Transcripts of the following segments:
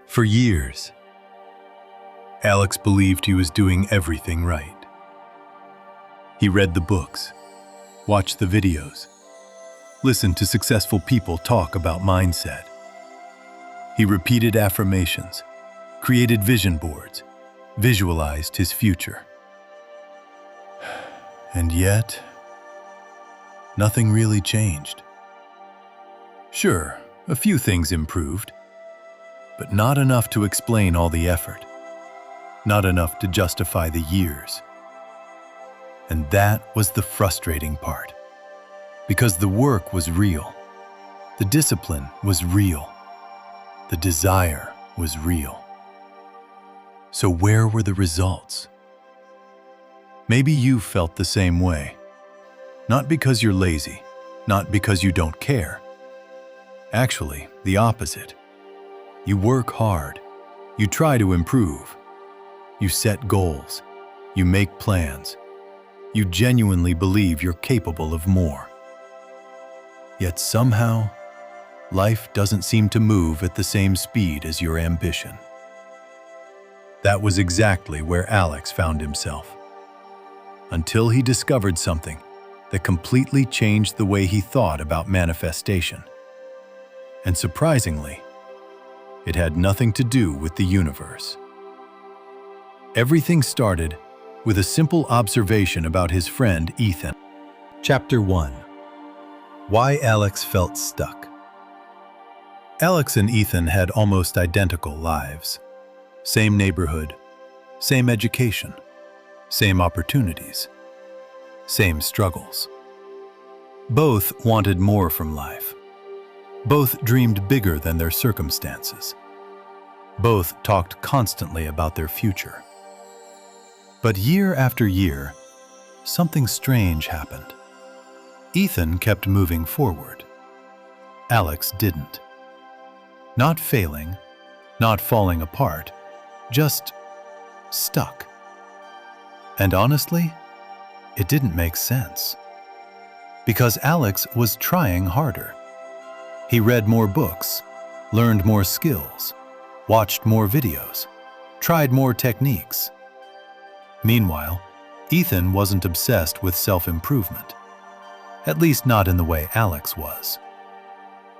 For years, Alex believed he was doing everything right. He read the books, watched the videos, listened to successful people talk about mindset. He repeated affirmations, created vision boards, visualized his future. And yet, nothing really changed. Sure, a few things improved, but not enough to explain all the effort, not enough to justify the years. And that was the frustrating part, because the work was real, the discipline was real, the desire was real. So where were the results? Maybe you felt the same way. Not because you're lazy, not because you don't care. Actually, the opposite. You work hard, you try to improve, you set goals, you make plans, you genuinely believe you're capable of more. Yet somehow, life doesn't seem to move at the same speed as your ambition. That was exactly where Alex found himself, until he discovered something that completely changed the way he thought about manifestation. And surprisingly, it had nothing to do with the universe. Everything started with a simple observation about his friend Ethan. Chapter 1. Why Alex felt stuck. Alex and Ethan had almost identical lives. Same neighborhood, same education, same opportunities, same struggles. Both wanted more from life. Both dreamed bigger than their circumstances. Both talked constantly about their future. But year after year, something strange happened. Ethan kept moving forward. Alex didn't. Not failing, not falling apart, just stuck. And honestly, it didn't make sense. Because Alex was trying harder. He read more books, learned more skills, watched more videos, tried more techniques. Meanwhile, Ethan wasn't obsessed with self-improvement, at least not in the way Alex was.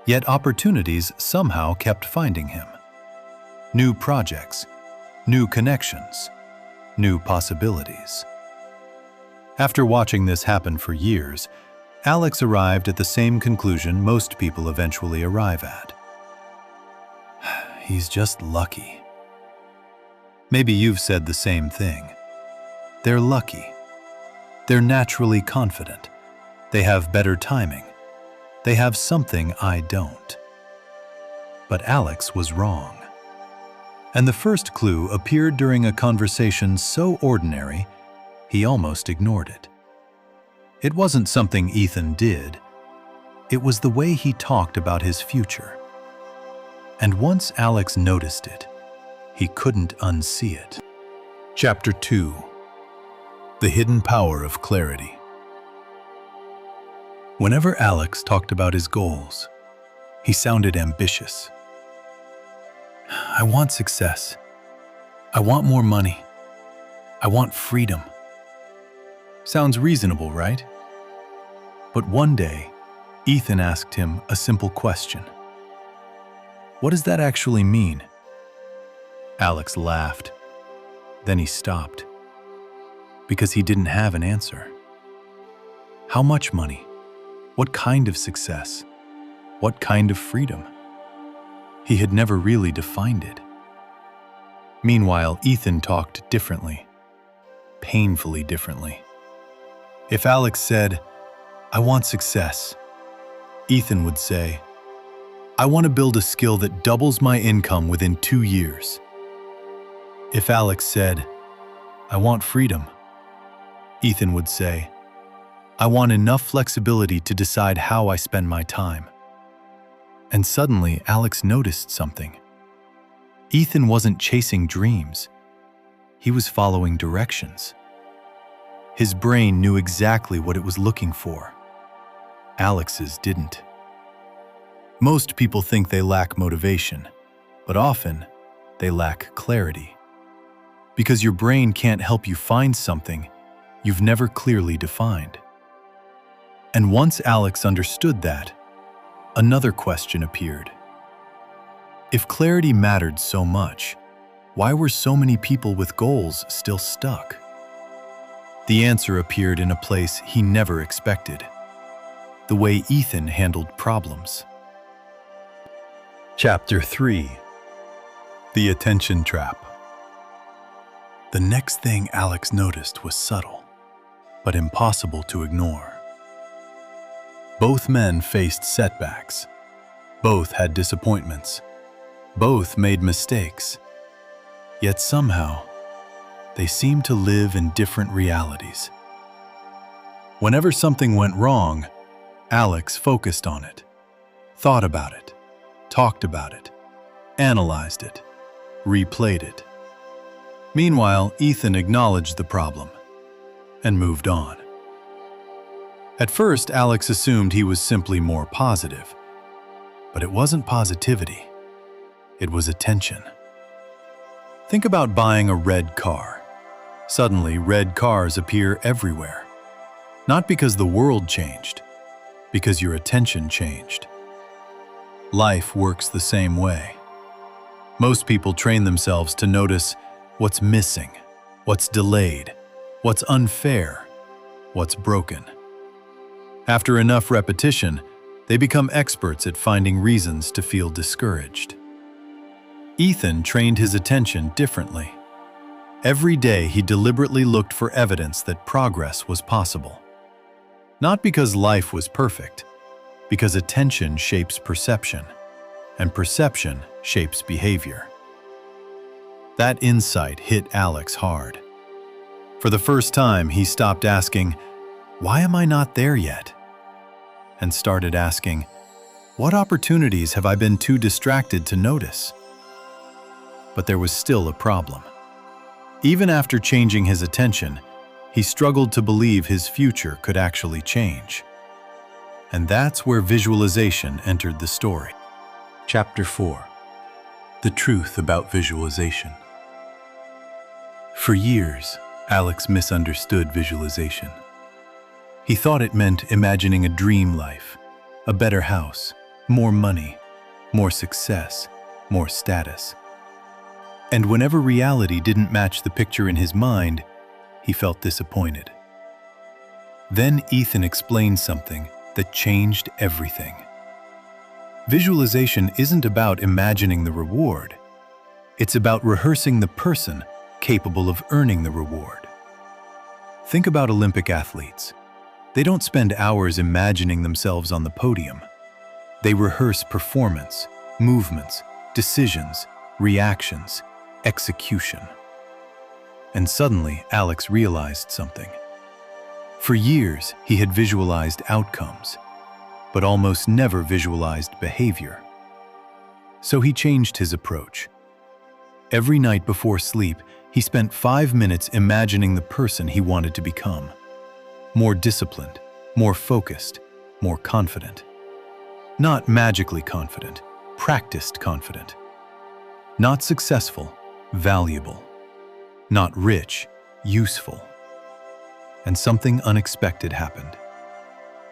Yet opportunities somehow kept finding him. New projects, new connections, new possibilities. After watching this happen for years, Alex arrived at the same conclusion most people eventually arrive at. He's just lucky. Maybe you've said the same thing. They're lucky. They're naturally confident. They have better timing. They have something I don't. But Alex was wrong. And the first clue appeared during a conversation so ordinary, he almost ignored it. It wasn't something Ethan did. It was the way he talked about his future. And once Alex noticed it, he couldn't unsee it. Chapter 2. The Hidden Power of Clarity. Whenever Alex talked about his goals, he sounded ambitious. I want success. I want more money. I want freedom. Sounds reasonable, right? But one day, Ethan asked him a simple question. What does that actually mean? Alex laughed. Then he stopped. Because he didn't have an answer. How much money? What kind of success? What kind of freedom? He had never really defined it. Meanwhile, Ethan talked differently. Painfully differently. If Alex said, I want success, Ethan would say, I want to build a skill that doubles my income within 2 years. If Alex said, I want freedom, Ethan would say, I want enough flexibility to decide how I spend my time. And suddenly, Alex noticed something. Ethan wasn't chasing dreams. He was following directions. His brain knew exactly what it was looking for. Alex's didn't. Most people think they lack motivation, but often they lack clarity. Because your brain can't help you find something you've never clearly defined. And once Alex understood that, another question appeared. If clarity mattered so much, why were so many people with goals still stuck? The answer appeared in a place he never expected: the way Ethan handled problems. Chapter 3: The Attention Trap. The next thing Alex noticed was subtle, but impossible to ignore. Both men faced setbacks. Both had disappointments. Both made mistakes. Yet somehow, they seemed to live in different realities. Whenever something went wrong, Alex focused on it, thought about it, talked about it, analyzed it, replayed it. Meanwhile, Ethan acknowledged the problem and moved on. At first, Alex assumed he was simply more positive, but it wasn't positivity. It was attention. Think about buying a red car. Suddenly, red cars appear everywhere. Not because the world changed, because your attention changed. Life works the same way. Most people train themselves to notice what's missing, what's delayed, what's unfair, what's broken. After enough repetition, they become experts at finding reasons to feel discouraged. Ethan trained his attention differently. Every day he deliberately looked for evidence that progress was possible. Not because life was perfect, because attention shapes perception, and perception shapes behavior. That insight hit Alex hard. For the first time, he stopped asking, "Why am I not there yet?" and started asking, "What opportunities have I been too distracted to notice?" But there was still a problem. Even after changing his attention, he struggled to believe his future could actually change. And that's where visualization entered the story. Chapter 4: The Truth About Visualization. For years, Alex misunderstood visualization. He thought it meant imagining a dream life, a better house, more money, more success, more status. And whenever reality didn't match the picture in his mind, he felt disappointed. Then Ethan explained something that changed everything. Visualization isn't about imagining the reward. It's about rehearsing the person capable of earning the reward. Think about Olympic athletes. They don't spend hours imagining themselves on the podium. They rehearse performance, movements, decisions, reactions, execution. And suddenly, Alex realized something. For years, he had visualized outcomes, but almost never visualized behavior. So he changed his approach. Every night before sleep, he spent 5 minutes imagining the person he wanted to become. More disciplined, more focused, more confident. Not magically confident, practiced confident. Not successful, valuable. Not rich, useful. And something unexpected happened.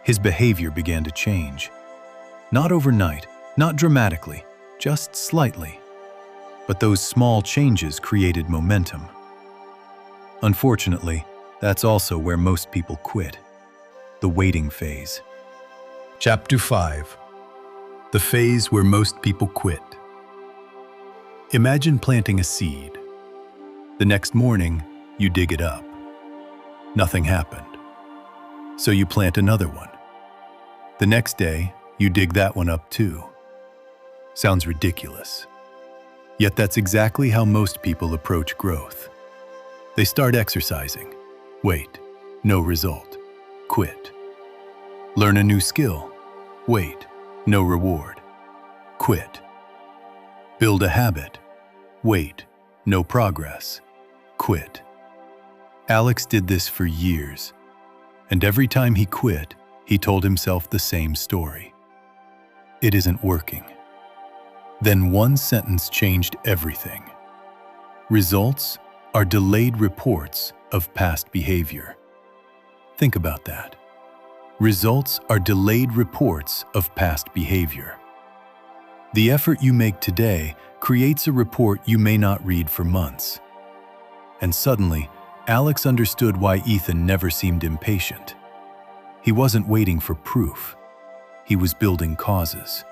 His behavior began to change. Not overnight, not dramatically, just slightly. But those small changes created momentum. Unfortunately, that's also where most people quit. The waiting phase. Chapter 5: The Phase Where Most People Quit. Imagine planting a seed. The next morning, you dig it up. Nothing happened. So you plant another one. The next day, you dig that one up too. Sounds ridiculous. Yet that's exactly how most people approach growth. They start exercising. Wait, no result. Quit. Learn a new skill. Wait, no reward. Quit. Build a habit. Wait, no progress. Quit. Alex did this for years, and every time he quit, he told himself the same story. It isn't working. Then one sentence changed everything. Results are delayed reports of past behavior. Think about that. Results are delayed reports of past behavior. The effort you make today creates a report you may not read for months. And suddenly, Alex understood why Ethan never seemed impatient. He wasn't waiting for proof. He was building causes.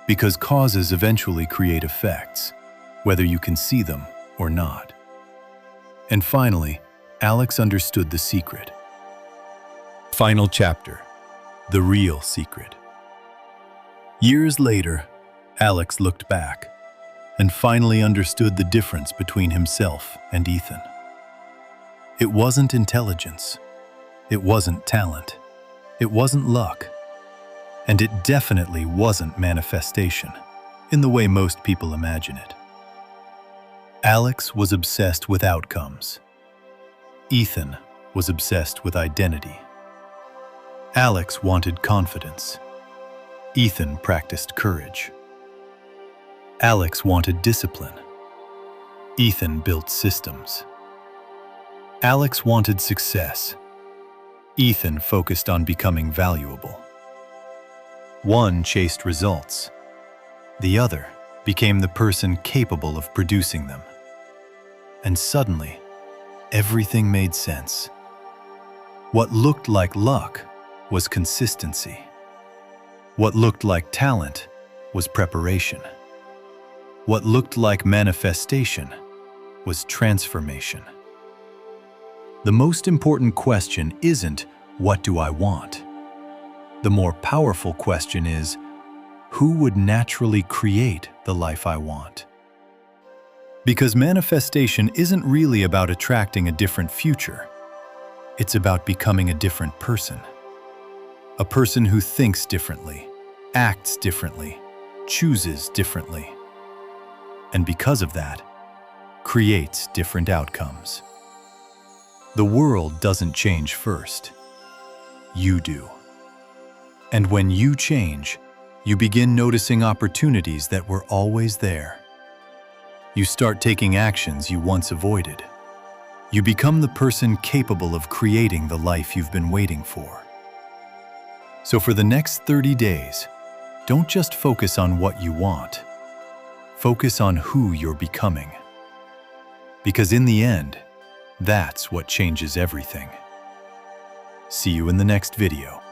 Because causes eventually create effects, whether you can see them or not. And finally, Alex understood the secret. Final chapter, the real secret. Years later, Alex looked back and finally understood the difference between himself and Ethan. It wasn't intelligence. It wasn't talent. It wasn't luck. And it definitely wasn't manifestation, in the way most people imagine it. Alex was obsessed with outcomes. Ethan was obsessed with identity. Alex wanted confidence. Ethan practiced courage. Alex wanted discipline. Ethan built systems. Alex wanted success. Ethan focused on becoming valuable. One chased results. The other became the person capable of producing them. And suddenly, everything made sense. What looked like luck was consistency. What looked like talent was preparation. What looked like manifestation was transformation. The most important question isn't, what do I want? The more powerful question is, who would naturally create the life I want? Because manifestation isn't really about attracting a different future. It's about becoming a different person. A person who thinks differently, acts differently, chooses differently. And because of that, creates different outcomes. The world doesn't change first. You do. And when you change, you begin noticing opportunities that were always there. You start taking actions you once avoided. You become the person capable of creating the life you've been waiting for. So for the next 30 days, don't just focus on what you want. Focus on who you're becoming. Because in the end, that's what changes everything. See you in the next video.